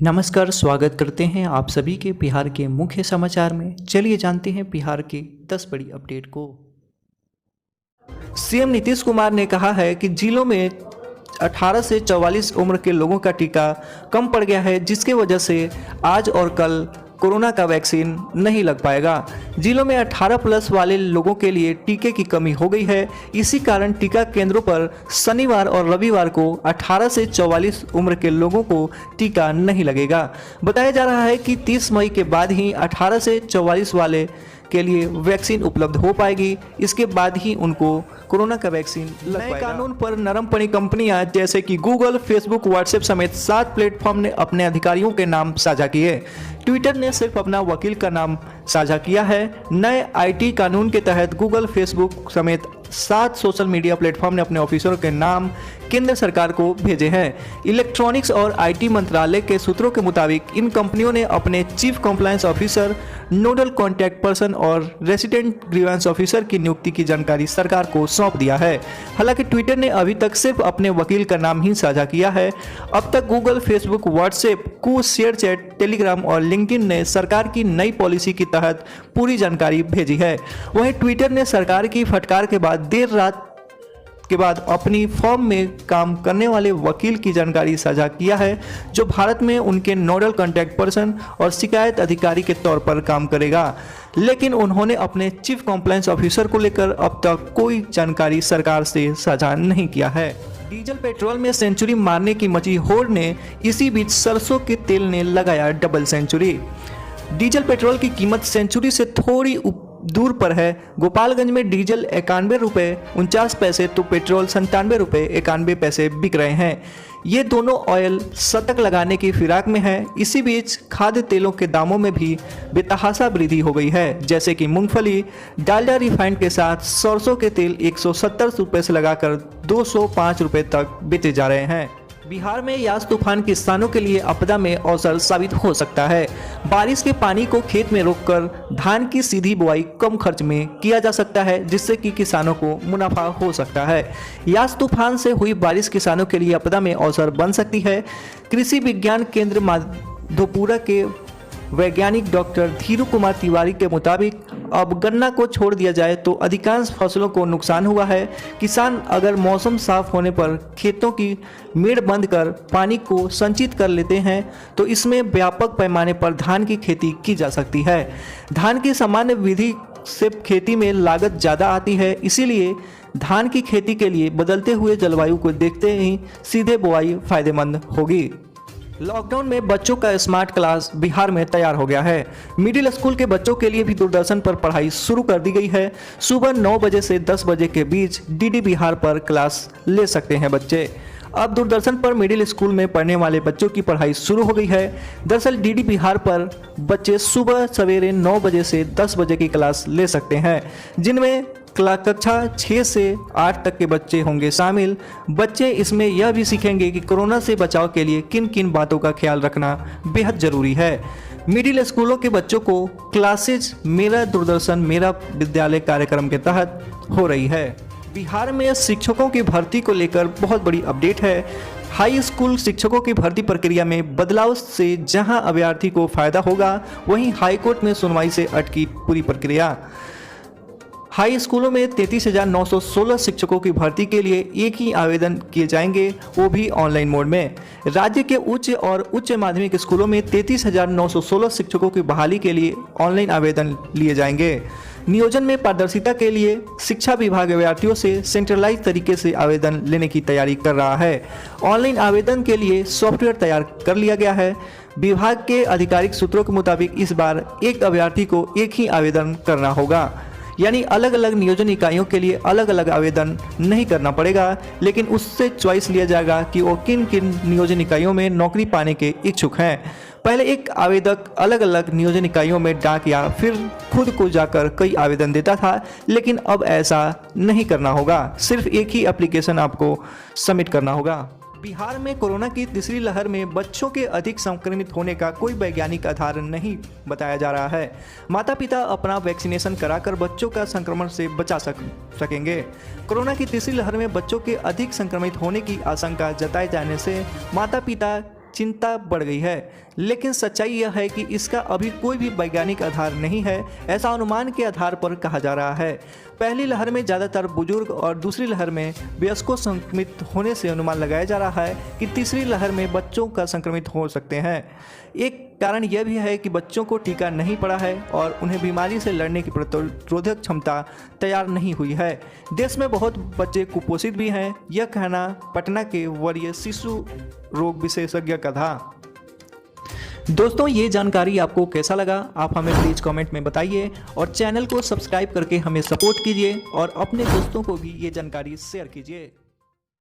नमस्कार, स्वागत करते हैं आप सभी के बिहार के मुख्य समाचार में। चलिए जानते हैं बिहार के 10 बड़ी अपडेट को। सीएम नीतीश कुमार ने कहा है कि जिलों में 18 से 44 उम्र के लोगों का टीका कम पड़ गया है, जिसकी वजह से आज और कल कोरोना का वैक्सीन नहीं लग पाएगा। जिलों में 18 प्लस वाले लोगों के लिए टीके की कमी हो गई है। इसी कारण टीका केंद्रों पर शनिवार और रविवार को 18 से 44 उम्र के लोगों को टीका नहीं लगेगा। बताया जा रहा है कि 30 मई के बाद ही 18 से 44 वाले के लिए वैक्सीन उपलब्ध हो पाएगी। इसके बाद ही उनको कोरोना का वैक्सीन लग पाएगा। नए कानून पर नरम पड़ी कंपनियां जैसे कि गूगल, फेसबुक, व्हाट्सएप समेत 7 प्लेटफॉर्म ने अपने अधिकारियों के नाम साझा किए। ट्विटर ने सिर्फ अपना वकील का नाम साझा किया है। नए आईटी कानून के तहत गूगल, फेसबुक समेत 7 सोशल मीडिया प्लेटफॉर्म ने अपने ऑफिसरों के नाम केंद्र सरकार को भेजे हैं। इलेक्ट्रॉनिक्स और आईटी मंत्रालय के सूत्रों के मुताबिक इन कंपनियों ने अपने chief compliance officer, nodal contact person और रेसिडेंट ग्रीवेंस ऑफिसर की नियुक्ति की जानकारी सरकार को सौंप दिया है। हालांकि ट्विटर ने अभी तक सिर्फ अपने वकील का नाम ही साझा किया है। अब तक गूगल, फेसबुक, व्हाट्सएप, कूस, शेयरचैट, टेलीग्राम और लिंक्डइन ने सरकार की नई पॉलिसी के तहत पूरी जानकारी भेजी है। वहीं ट्विटर ने सरकार की फटकार के बाद देर रात के बाद अपनी फर्म में काम करने वाले वकील की जानकारी साझा किया है, जो भारत में उनके नोडल कॉन्टैक्ट पर्सन और शिकायत अधिकारी के तौर पर काम करेगा। लेकिन उन्होंने अपने चीफ कंप्लायंस ऑफिसर को लेकर अब तक कोई जानकारी सरकार से साझा नहीं किया है। डीजल पेट्रोल में सेंचुरी मारने की मची होड़ ने इसी बीच सरसों के तेल ने लगाया डबल सेंचुरी। डीजल पेट्रोल की कीमत सेंचुरी से थोड़ी दूर पर है। गोपालगंज में डीजल 91 रुपये 49 पैसे तो पेट्रोल 97 रुपये 91 पैसे बिक रहे हैं। ये दोनों ऑयल शतक लगाने की फिराक में है। इसी बीच खाद्य तेलों के दामों में भी बेतहाशा वृद्धि हो गई है, जैसे कि मूंगफली, डालडा रिफाइंड के साथ सरसों के तेल 170 रुपये से लगाकर 205 रुपये तक बेचे जा रहे हैं। बिहार में यास तूफान किसानों के लिए आपदा में अवसर साबित हो सकता है। बारिश के पानी को खेत में रोककर धान की सीधी बुआई कम खर्च में किया जा सकता है, जिससे कि किसानों को मुनाफा हो सकता है। यास तूफान से हुई बारिश किसानों के लिए आपदा में अवसर बन सकती है। कृषि विज्ञान केंद्र माधोपुरा के वैज्ञानिक डॉक्टर धीरू कुमार तिवारी के मुताबिक अब गन्ना को छोड़ दिया जाए तो अधिकांश फसलों को नुकसान हुआ है। किसान अगर मौसम साफ होने पर खेतों की मेड़ बंद कर पानी को संचित कर लेते हैं तो इसमें व्यापक पैमाने पर धान की खेती की जा सकती है। धान की सामान्य विधि से खेती में लागत ज़्यादा आती है, इसीलिए धान की खेती के लिए बदलते हुए जलवायु को देखते ही सीधे बुआई फायदेमंद होगी। लॉकडाउन में बच्चों का स्मार्ट क्लास बिहार में तैयार हो गया है। मिडिल स्कूल के बच्चों के लिए भी दूरदर्शन पर पढ़ाई शुरू कर दी गई है। सुबह 9 बजे से 10 बजे के बीच डीडी बिहार पर क्लास ले सकते हैं बच्चे। अब दूरदर्शन पर मिडिल स्कूल में पढ़ने वाले बच्चों की पढ़ाई शुरू हो गई है। दरअसल डीडी बिहार पर बच्चे सुबह सवेरे 9 बजे से 10 बजे की क्लास ले सकते हैं, जिनमें कक्षा 6 से 8 तक के बच्चे होंगे शामिल। बच्चे इसमें यह भी सीखेंगे कि कोरोना से बचाव के लिए किन किन बातों का ख्याल रखना बेहद ज़रूरी है। मिडिल स्कूलों के बच्चों को क्लासेज मेरा दूरदर्शन मेरा विद्यालय कार्यक्रम के तहत हो रही है। बिहार में शिक्षकों की भर्ती को लेकर बहुत बड़ी अपडेट है। हाई स्कूल शिक्षकों की भर्ती प्रक्रिया में बदलाव से जहां अभ्यर्थी को फायदा होगा, वहीं हाईकोर्ट में सुनवाई से अटकी पूरी प्रक्रिया। हाई स्कूलों में 33,916 शिक्षकों की भर्ती के लिए एक ही आवेदन किए जाएंगे, वो भी ऑनलाइन मोड में। राज्य के उच्च और उच्च माध्यमिक स्कूलों में 33,916 शिक्षकों की बहाली के लिए ऑनलाइन आवेदन लिए जाएंगे। नियोजन में पारदर्शिता के लिए शिक्षा विभाग अभ्यर्थियों से सेंट्रलाइज तरीके से आवेदन लेने की तैयारी कर रहा है। ऑनलाइन आवेदन के लिए सॉफ्टवेयर तैयार कर लिया गया है। विभाग के आधिकारिक सूत्रों के मुताबिक इस बार एक अभ्यर्थी को एक ही आवेदन करना होगा, यानी अलग अलग नियोजन इकाइयों के लिए अलग अलग आवेदन नहीं करना पड़ेगा, लेकिन उससे चॉइस लिया जाएगा कि वो किन किन नियोजन इकाइयों में नौकरी पाने के इच्छुक हैं। पहले एक आवेदक अलग अलग नियोजन इकाइयों में डाक या फिर खुद को जाकर कई आवेदन देता था, लेकिन अब ऐसा नहीं करना होगा। सिर्फ एक ही एप्लीकेशन आपको सबमिट करना होगा। बिहार में कोरोना की तीसरी लहर में बच्चों के अधिक संक्रमित होने का कोई वैज्ञानिक आधार नहीं बताया जा रहा है। माता पिता अपना वैक्सीनेशन कराकर बच्चों का संक्रमण से बचा सकेंगे। कोरोना की तीसरी लहर में बच्चों के अधिक संक्रमित होने की आशंका जताए जाने से माता पिता चिंता बढ़ गई है। लेकिन सच्चाई यह है कि इसका अभी कोई भी वैज्ञानिक आधार नहीं है, ऐसा अनुमान के आधार पर कहा जा रहा है। पहली लहर में ज़्यादातर बुजुर्ग और दूसरी लहर में वयस्कों संक्रमित होने से अनुमान लगाया जा रहा है कि तीसरी लहर में बच्चों का संक्रमित हो सकते हैं। एक कारण यह भी है कि बच्चों को टीका नहीं पड़ा है और उन्हें बीमारी से लड़ने की प्रतिरोधक क्षमता तैयार नहीं हुई है। देश में बहुत बच्चे कुपोषित भी हैं, यह कहना पटना के वरीय शिशु रोग विशेषज्ञ का था। दोस्तों, ये जानकारी आपको कैसा लगा आप हमें प्लीज़ कमेंट में बताइए और चैनल को सब्सक्राइब करके हमें सपोर्ट कीजिए और अपने दोस्तों को भी ये जानकारी शेयर कीजिए।